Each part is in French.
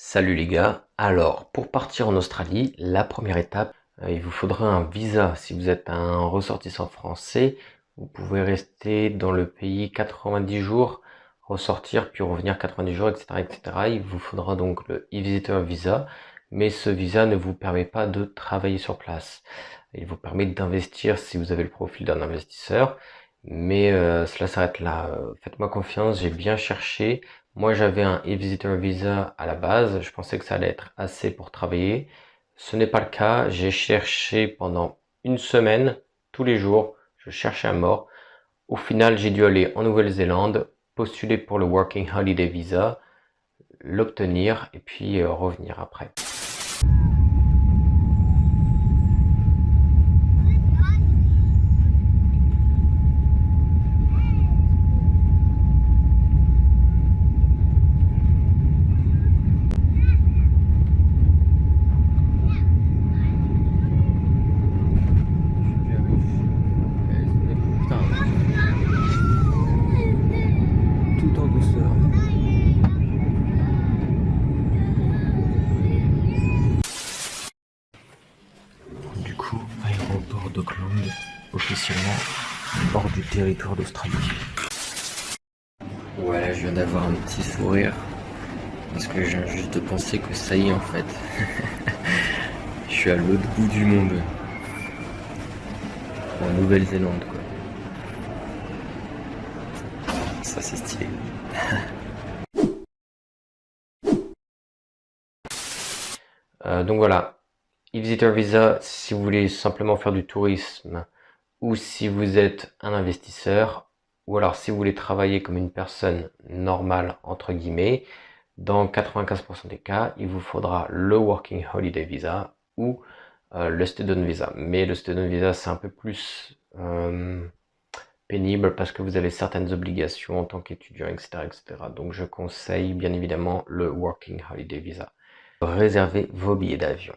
Salut les gars, alors pour partir en Australie, la première étape, il vous faudra un visa. Si vous êtes un ressortissant français, vous pouvez rester dans le pays 90 jours, ressortir puis revenir 90 jours, etc., etc. Il vous faudra donc le e-visitor visa, mais ce visa ne vous permet pas de travailler sur place. Il vous permet d'investir si vous avez le profil d'un investisseur, mais cela s'arrête là. Faites-moi confiance, j'ai bien cherché. Moi, j'avais un e-visitor visa à la base. Je pensais que ça allait être assez pour travailler. Ce n'est pas le cas. J'ai cherché pendant une semaine, tous les jours. Je cherchais à mort. Au final, j'ai dû aller en Nouvelle-Zélande, postuler pour le Working Holiday Visa, l'obtenir et puis revenir après. Putain, tout en douceur. Du coup, aéroport d'Auckland, officiellement hors du territoire d'Australie. Voilà, je viens d'avoir un petit sourire parce que je viens juste de penser que ça y est en fait. Je suis à l'autre bout du monde, en Nouvelle-Zélande quoi. Ça c'est stylé. Donc voilà, e-visitor visa si vous voulez simplement faire du tourisme ou si vous êtes un investisseur ou alors si vous voulez travailler comme une personne normale entre guillemets. Dans 95% des cas, il vous faudra le Working Holiday Visa ou le Student Visa. Mais le Student Visa, c'est un peu plus pénible parce que vous avez certaines obligations en tant qu'étudiant, etc., etc. Donc je conseille bien évidemment le Working Holiday Visa. Réservez vos billets d'avion.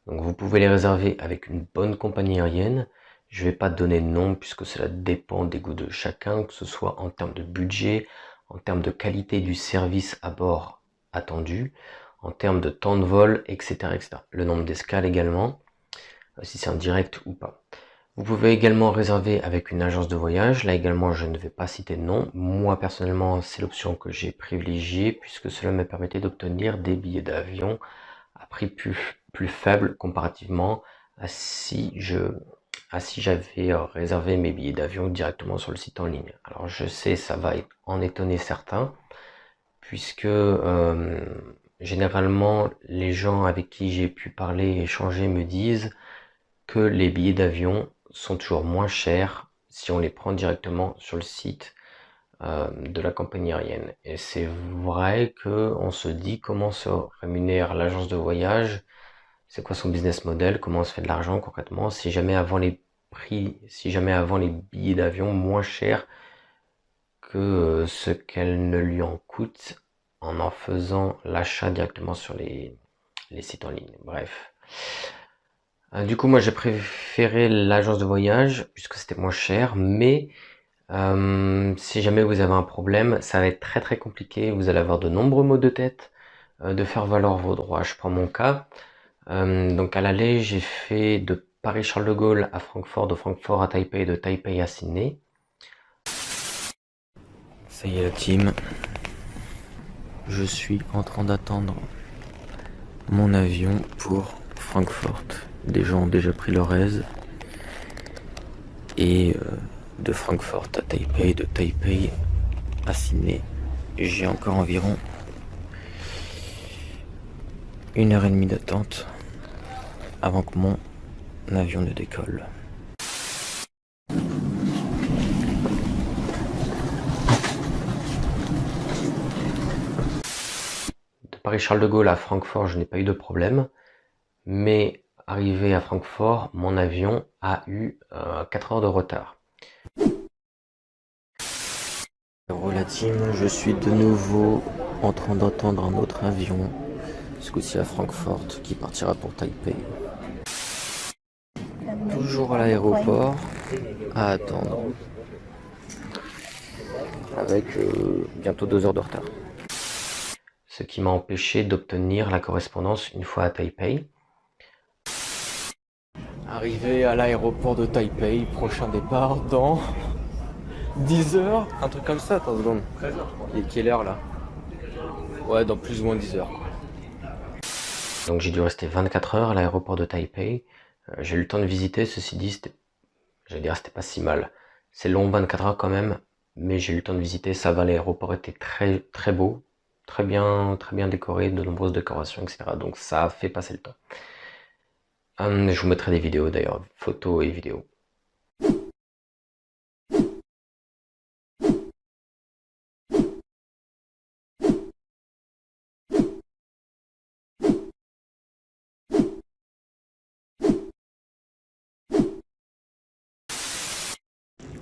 Donc vous pouvez les réserver avec une bonne compagnie aérienne. Je ne vais pas donner de nom puisque cela dépend des goûts de chacun, que ce soit en termes de budget, en termes de qualité du service à bord attendu, en termes de temps de vol, etc., etc. Le nombre d'escales également, si c'est en direct ou pas. Vous pouvez également réserver avec une agence de voyage. Là également, je ne vais pas citer de nom. Moi, personnellement, c'est l'option que j'ai privilégiée puisque cela me permettait d'obtenir des billets d'avion à prix plus faible comparativement à si j'avais réservé mes billets d'avion directement sur le site en ligne. Alors je sais, ça va en étonner certains, puisque généralement les gens avec qui j'ai pu parler et échanger me disent que les billets d'avion sont toujours moins chers si on les prend directement sur le site de la compagnie aérienne. Et c'est vrai que on se dit comment se rémunère l'agence de voyage, c'est quoi son business model, comment on se fait de l'argent concrètement, si jamais avant les prix, si jamais avant les billets d'avion moins chers que ce qu'elle ne lui en coûte en faisant l'achat directement sur les sites en ligne. Bref. Du coup, moi j'ai préféré l'agence de voyage puisque c'était moins cher, mais si jamais vous avez un problème, ça va être très très compliqué. Vous allez avoir de nombreux maux de tête, de faire valoir vos droits. Je prends mon cas. Donc à l'aller, j'ai fait de Paris-Charles de Gaulle à Francfort, de Francfort à Taipei, de Taipei à Sydney. Ça y est la team, je suis en train d'attendre mon avion pour Francfort. Des gens ont déjà pris leur aise. Et de Francfort à Taipei, de Taipei à Sydney, j'ai encore environ 1 heure et demie d'attente avant que mon avion ne décolle. De Paris-Charles de Gaulle à Francfort, je n'ai pas eu de problème, mais arrivé à Francfort, mon avion a eu 4 heures de retard. Alors la team, je suis de nouveau en train d'attendre un autre avion, ce coup-ci à Francfort, qui partira pour Taipei. Toujours à l'aéroport, à attendre, avec bientôt 2 heures de retard. ce qui m'a empêché d'obtenir la correspondance une fois à Taipei. Arrivé à l'aéroport de Taipei, prochain départ dans 10 heures, un truc comme ça, attends une seconde. Il est quelle heure là? Ouais, dans plus ou moins 10 heures. Donc j'ai dû rester 24 heures à l'aéroport de Taipei. J'ai eu le temps de visiter, ceci dit, c'était pas si mal. C'est long, 24 heures quand même, mais j'ai eu le temps de visiter, ça va, l'aéroport était très très beau, très bien décoré, de nombreuses décorations, etc. Donc ça a fait passer le temps. Je vous mettrai des vidéos d'ailleurs, photos et vidéos.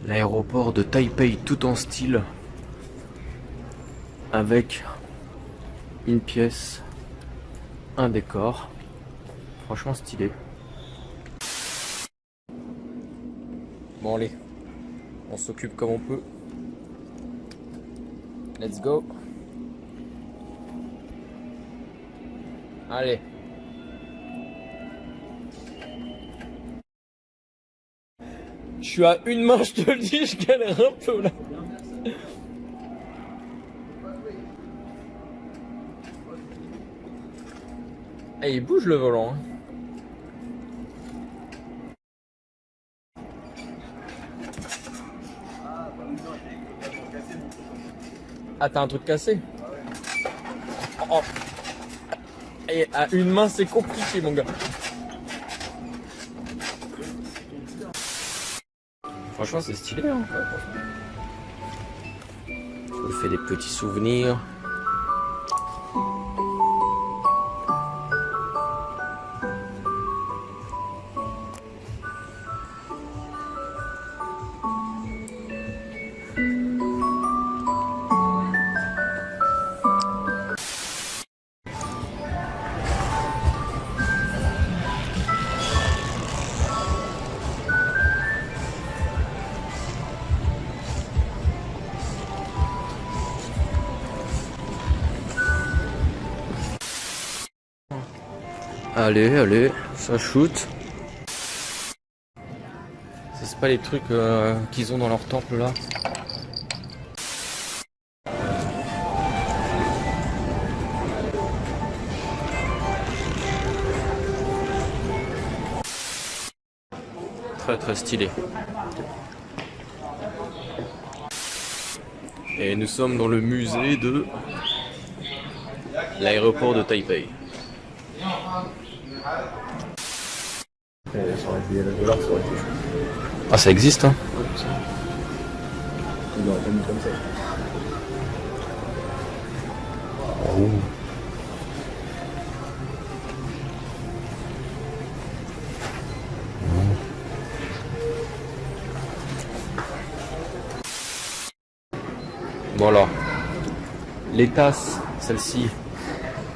L'aéroport de Taipei tout en style, avec une pièce, un décor, franchement stylé. Bon allez, on s'occupe comme on peut. Let's go. Allez. Je suis à une main, je te le dis, je galère un peu là. Eh, il bouge le volant. Hein. Ah, t'as un truc cassé? Oh. Et à une main, c'est compliqué, mon gars. Franchement, c'est stylé. Hein. Je me fais des petits souvenirs. Allez, allez, ça shoot. Ça, c'est pas les trucs qu'ils ont dans leur temple là. Très très stylé. Et nous sommes dans le musée de l'aéroport de Taipei. Ah, ça existe, hein? Oh. Bon alors, les tasses, celle-ci,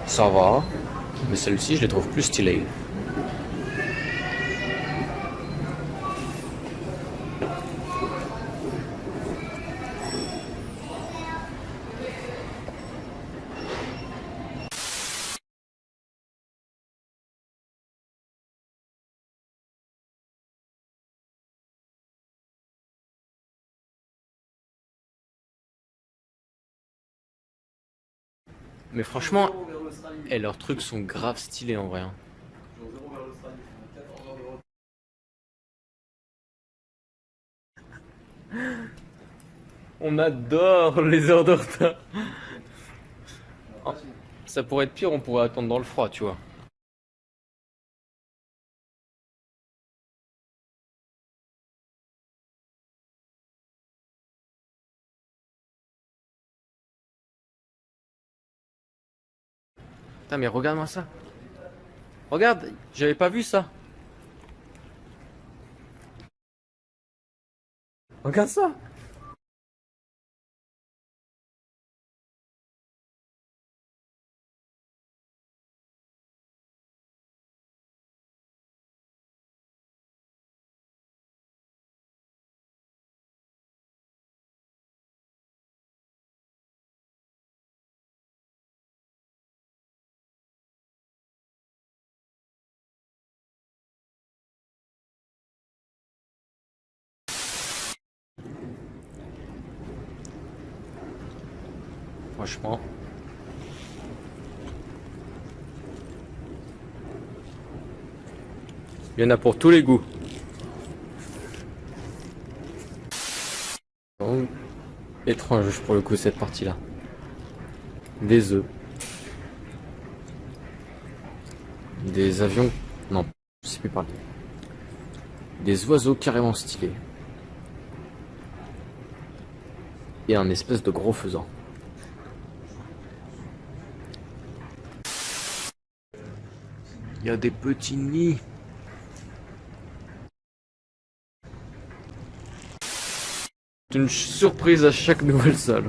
ça va, mais celle-ci, je les trouve plus stylées. Mais franchement, leurs trucs sont grave stylés en vrai. Hein. On adore les heures de retard. Oh, ça pourrait être pire, on pourrait attendre dans le froid, tu vois. Putain, mais regarde-moi ça. Regarde, j'avais pas vu ça. Regarde ça. franchement. Il y en a pour tous les goûts. Oh, étrange pour le coup cette partie-là. Des œufs. Des avions. Non, je sais plus parler. Des oiseaux carrément stylés. Et un espèce de gros faisan. Il y a des petits nids. C'est une surprise à chaque nouvelle salle.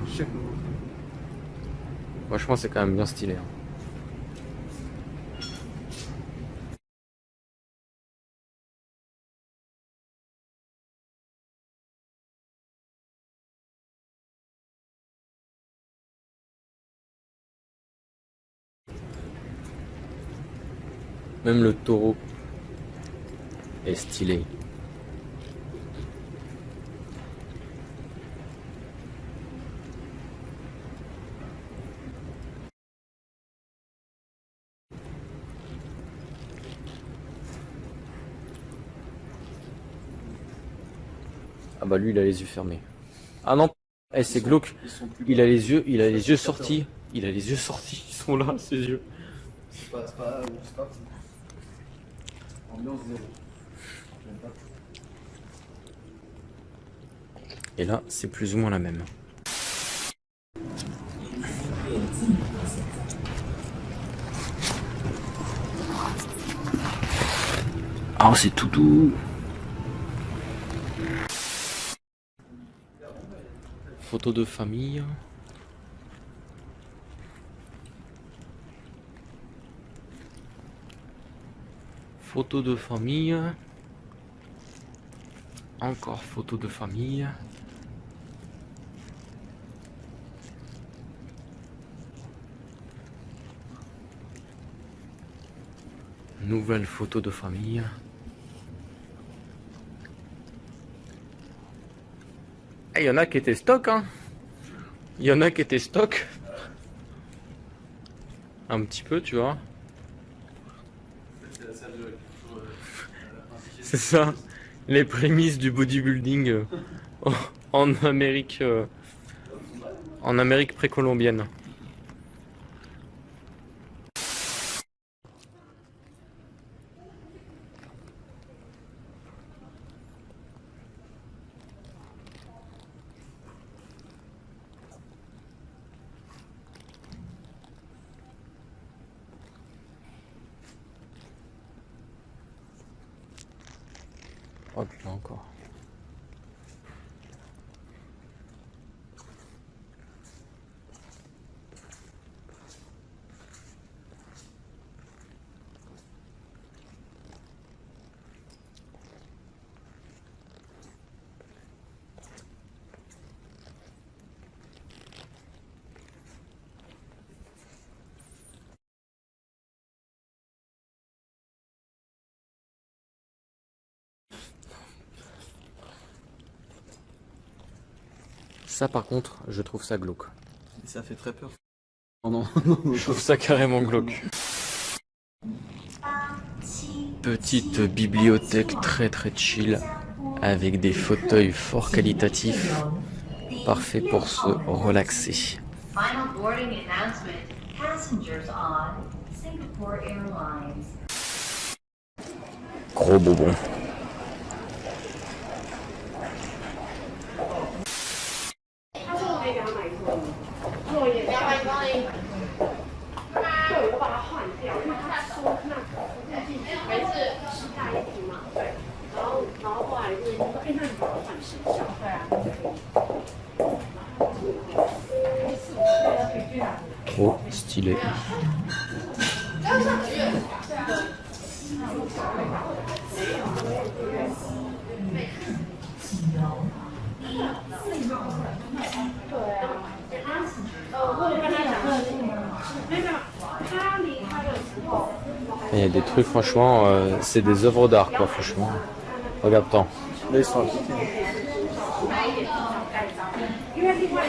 Franchement, c'est quand même bien stylé. Même le taureau est stylé. Ah bah lui il a les yeux fermés. Ah non, eh, c'est glauque. Il a les yeux sortis. Il a les yeux sortis. Ils sont là, ses yeux. C'est pas ambiance zéro. J'aime pas. Et là, c'est plus ou moins la même. Oh, c'est tout doux. Photo de famille. Photo de famille. Encore photo de famille. Nouvelle photo de famille. Il y en a qui étaient stock, hein. Il y en a qui étaient stock. Un petit peu, tu vois. C'est ça, les prémices du bodybuilding en Amérique précolombienne. Oh putain, encore. Ça par contre, je trouve ça glauque. Et ça fait très peur. Oh non, Je trouve ça carrément glauque. Petite bibliothèque très très chill avec des fauteuils fort qualitatifs, parfait pour se relaxer. Final boarding announcement. Passengers on Singapore Airlines. Gros bonbon. Trop stylé. Il y a des trucs franchement, c'est des œuvres d'art quoi franchement. Regarde-toi. là ils sont appliqués.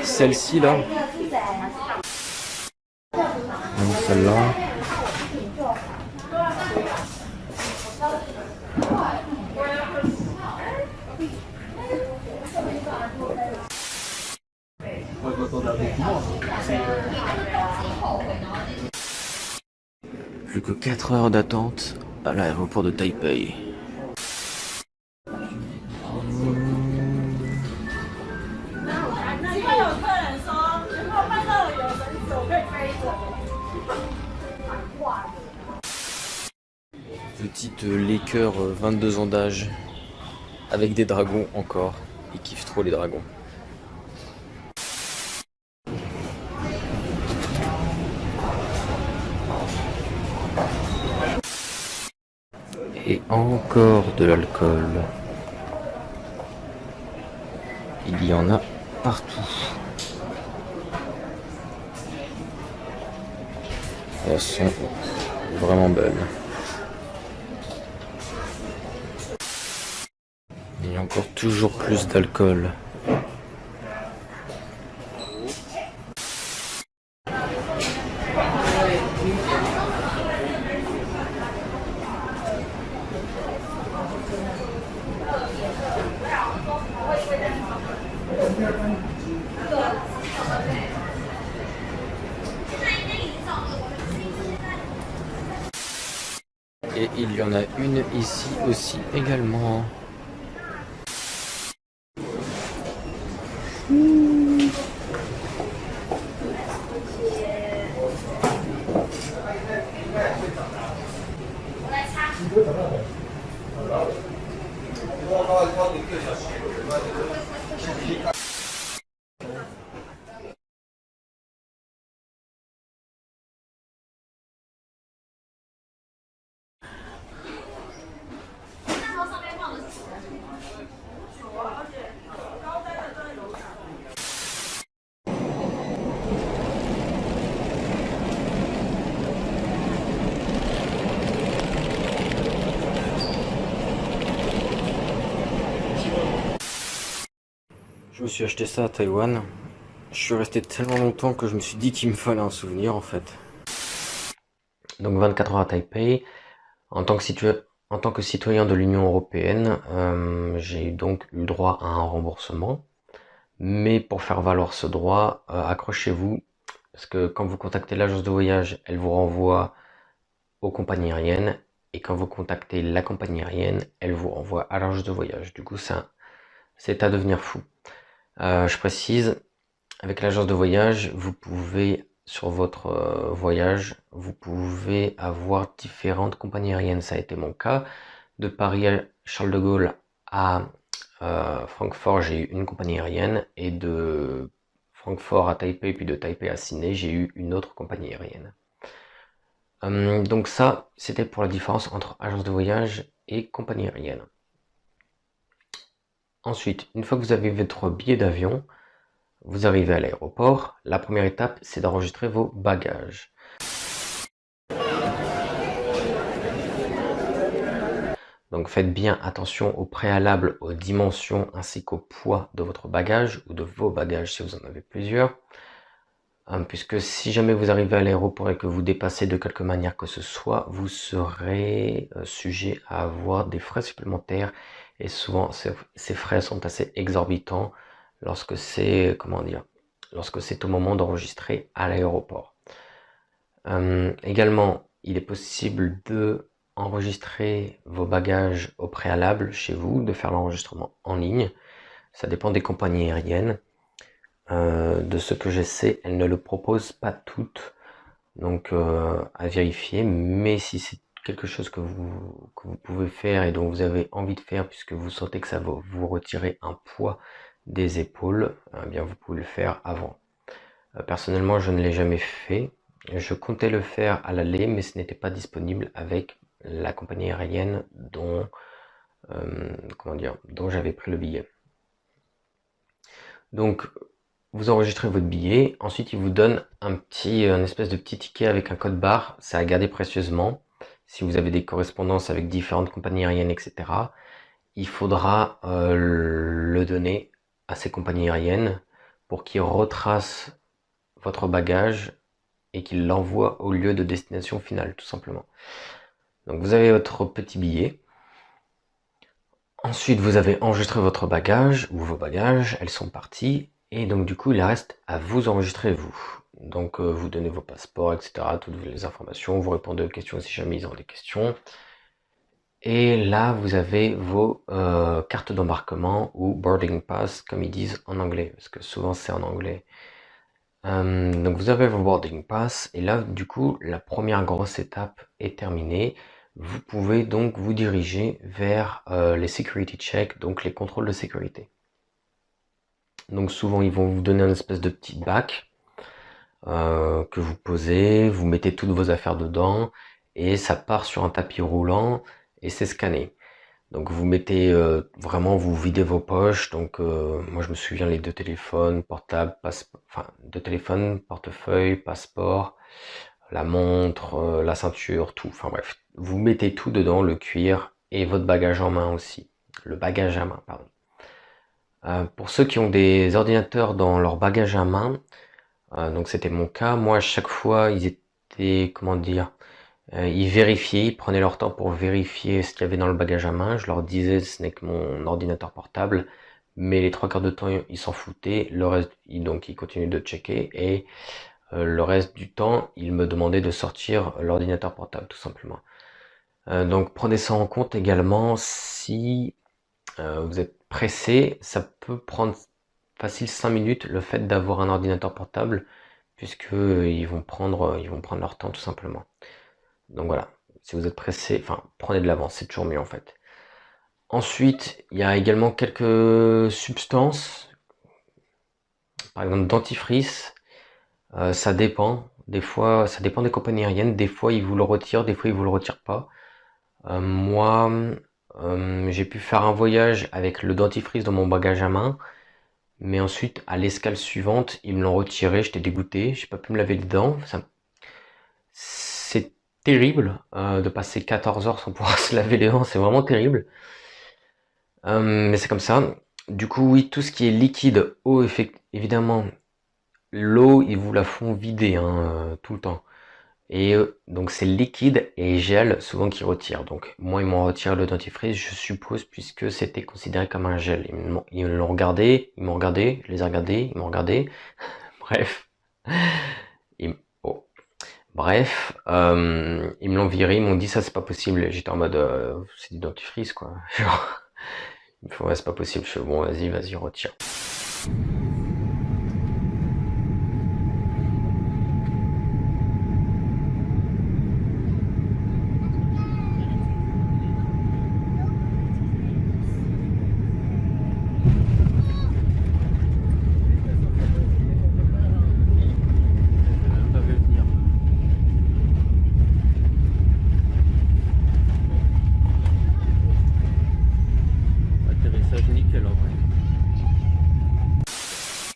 Celle-ci là, celle-là. Plus que 4 heures d'attente à l'aéroport de Taipei. Petite Laker 22 ans d'âge, avec des dragons encore. Il kiffe trop les dragons. Et encore de l'alcool. Il y en a partout. Elles sont vraiment belles. Il y a encore toujours plus d'alcool. Et il y en a une ici aussi également. Je me suis acheté ça à Taïwan. Je suis resté tellement longtemps que je me suis dit qu'il me fallait un souvenir en fait. Donc 24 heures à Taipei. En tant que citoyen de l'Union Européenne, j'ai donc eu droit à un remboursement. Mais pour faire valoir ce droit, accrochez-vous, parce que quand vous contactez l'agence de voyage, elle vous renvoie aux compagnies aériennes, et quand vous contactez la compagnie aérienne, elle vous renvoie à l'agence de voyage. Du coup, c'est à devenir fou. Je précise, avec l'agence de voyage, vous pouvez, sur votre voyage, vous pouvez avoir différentes compagnies aériennes. Ça a été mon cas. De Paris à Charles de Gaulle à Francfort, j'ai eu une compagnie aérienne, et de Francfort à Taipei, puis de Taipei à Sydney, j'ai eu une autre compagnie aérienne. Donc ça, c'était pour la différence entre agence de voyage et compagnie aérienne. Ensuite, une fois que vous avez votre billet d'avion, vous arrivez à l'aéroport. La première étape, c'est d'enregistrer vos bagages. Donc faites bien attention au préalable, aux dimensions ainsi qu'au poids de votre bagage ou de vos bagages si vous en avez plusieurs. Puisque si jamais vous arrivez à l'aéroport et que vous dépassez de quelque manière que ce soit, vous serez sujet à avoir des frais supplémentaires, et souvent ces frais sont assez exorbitants lorsque c'est au moment d'enregistrer à l'aéroport. Également, il est possible de enregistrer vos bagages au préalable chez vous, de faire l'enregistrement en ligne. Ça dépend des compagnies aériennes. De ce que je sais, elles ne le proposent pas toutes, donc à vérifier. Mais si c'est quelque chose que vous pouvez faire et dont vous avez envie de faire, puisque vous sentez que ça va vous retirer un poids des épaules, eh bien vous pouvez le faire avant. Personnellement, je ne l'ai jamais fait. Je comptais le faire à l'aller, mais ce n'était pas disponible avec la compagnie aérienne dont j'avais pris le billet. Donc, vous enregistrez votre billet, ensuite il vous donne un espèce de petit ticket avec un code barre, c'est à garder précieusement. Si vous avez des correspondances avec différentes compagnies aériennes, etc., il faudra le donner à ces compagnies aériennes pour qu'ils retracent votre bagage et qu'il l'envoie au lieu de destination finale, tout simplement. Donc vous avez votre petit billet. Ensuite, vous avez enregistré votre bagage ou vos bagages, elles sont parties. Et donc du coup, il reste à vous enregistrer vous. Donc vous donnez vos passeports, etc., toutes les informations, vous répondez aux questions si jamais ils ont des questions. Et là, vous avez vos cartes d'embarquement ou boarding pass, comme ils disent en anglais, parce que souvent c'est en anglais. Donc vous avez vos boarding pass, et là, du coup, la première grosse étape est terminée. Vous pouvez donc vous diriger vers les security checks, donc les contrôles de sécurité. Donc souvent, ils vont vous donner une espèce de petit bac que vous posez, vous mettez toutes vos affaires dedans, et ça part sur un tapis roulant, et c'est scanné. Donc vous mettez vraiment, vous videz vos poches. Donc moi je me souviens les 2 téléphones portables, enfin 2 téléphones, portefeuille, passeport, la montre, la ceinture, tout. Enfin bref, vous mettez tout dedans, le cuir et votre bagage en main aussi. Le bagage à main, pardon. Pour ceux qui ont des ordinateurs dans leur bagage à main, donc c'était mon cas. Moi à chaque fois ils étaient, comment dire, ils vérifiaient, ils prenaient leur temps pour vérifier ce qu'il y avait dans le bagage à main. Je leur disais ce n'est que mon ordinateur portable, mais les 3 quarts de temps ils s'en foutaient. Le reste, donc ils continuaient de checker, et le reste du temps ils me demandaient de sortir l'ordinateur portable tout simplement. Donc prenez ça en compte également. Si vous êtes pressé, ça peut prendre facile 5 minutes le fait d'avoir un ordinateur portable, puisque ils vont prendre leur temps tout simplement. Donc voilà, si vous êtes pressé, enfin prenez de l'avance, c'est toujours mieux en fait. Ensuite, il y a également quelques substances, par exemple dentifrice, ça dépend. Des fois, ça dépend des compagnies aériennes, des fois ils vous le retirent, des fois ils vous le retirent pas. Moi, j'ai pu faire un voyage avec le dentifrice dans mon bagage à main, mais ensuite à l'escale suivante, ils me l'ont retiré, j'étais dégoûté, j'ai pas pu me laver les dents. C'est terrible de passer 14 heures sans pouvoir se laver les dents, c'est vraiment terrible. Mais c'est comme ça. Du coup, oui, tout ce qui est liquide, eau, évidemment, l'eau, ils vous la font vider tout le temps. Et donc c'est liquide et gel souvent qui retire. Donc moi, ils m'ont retiré le dentifrice, je suppose, puisque c'était considéré comme un gel. Ils l'ont regardé, ils m'ont regardé, je les ai regardés, ils m'ont regardé. Bref. Oh. Bref, ils me l'ont viré, ils m'ont dit ça c'est pas possible. J'étais en mode c'est du dentifrice quoi. Genre, il me faut ouais, c'est pas possible. Je fais bon vas-y retire.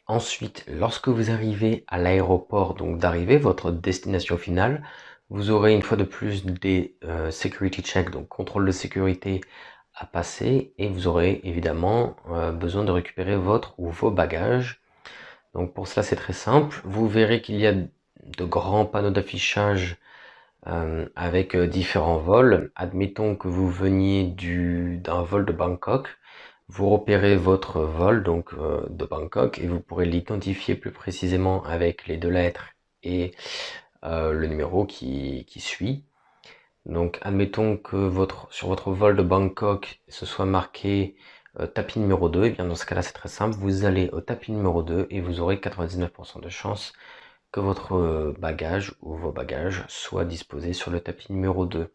Ensuite, lorsque vous arrivez à l'aéroport, donc d'arrivée, votre destination finale, vous aurez une fois de plus des security checks, donc contrôle de sécurité à passer, et vous aurez évidemment besoin de récupérer votre ou vos bagages. Donc pour cela c'est très simple, vous verrez qu'il y a de grands panneaux d'affichage avec différents vols. Admettons que vous veniez d'un vol de Bangkok. Vous repérez votre vol donc de Bangkok et vous pourrez l'identifier plus précisément avec les 2 lettres et le numéro qui suit. Donc admettons que sur votre vol de Bangkok ce soit marqué tapis numéro 2, et bien dans ce cas là c'est très simple, vous allez au tapis numéro 2 et vous aurez 99% de chance que votre bagage ou vos bagages soient disposés sur le tapis numéro 2.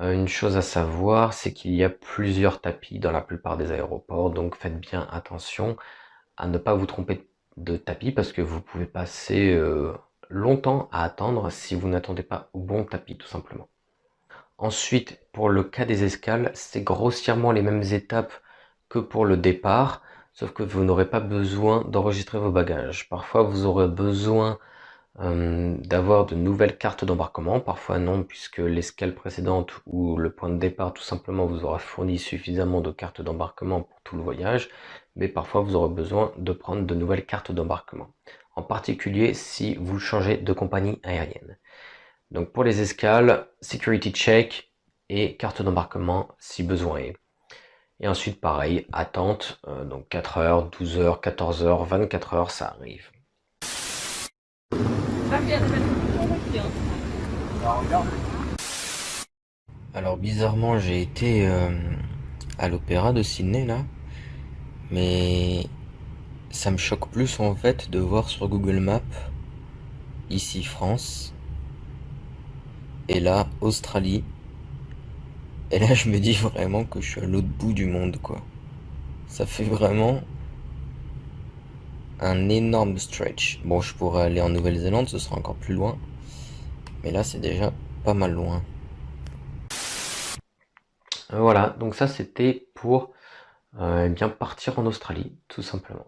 Une chose à savoir, c'est qu'il y a plusieurs tapis dans la plupart des aéroports, donc faites bien attention à ne pas vous tromper de tapis parce que vous pouvez passer longtemps à attendre si vous n'attendez pas au bon tapis tout simplement. Ensuite, pour le cas des escales, c'est grossièrement les mêmes étapes que pour le départ, sauf que vous n'aurez pas besoin d'enregistrer vos bagages. Parfois, vous aurez besoin d'avoir de nouvelles cartes d'embarquement, parfois non, puisque l'escale précédente ou le point de départ tout simplement vous aura fourni suffisamment de cartes d'embarquement pour tout le voyage, mais parfois vous aurez besoin de prendre de nouvelles cartes d'embarquement. en particulier si vous changez de compagnie aérienne. Donc pour les escales, security check et carte d'embarquement si besoin est. Et ensuite pareil, attente, donc 4 heures, 12 heures, 14 heures, 24 heures, ça arrive. Alors bizarrement j'ai été à l'opéra de Sydney là, mais ça me choque plus en fait de voir sur Google Maps, ici France, et là Australie, et là je me dis vraiment que je suis à l'autre bout du monde quoi. Ça fait vraiment un énorme stretch. Bon, je pourrais aller en Nouvelle-Zélande, ce sera encore plus loin, mais là c'est déjà pas mal loin. Voilà, donc ça c'était pour bien partir en Australie, tout simplement.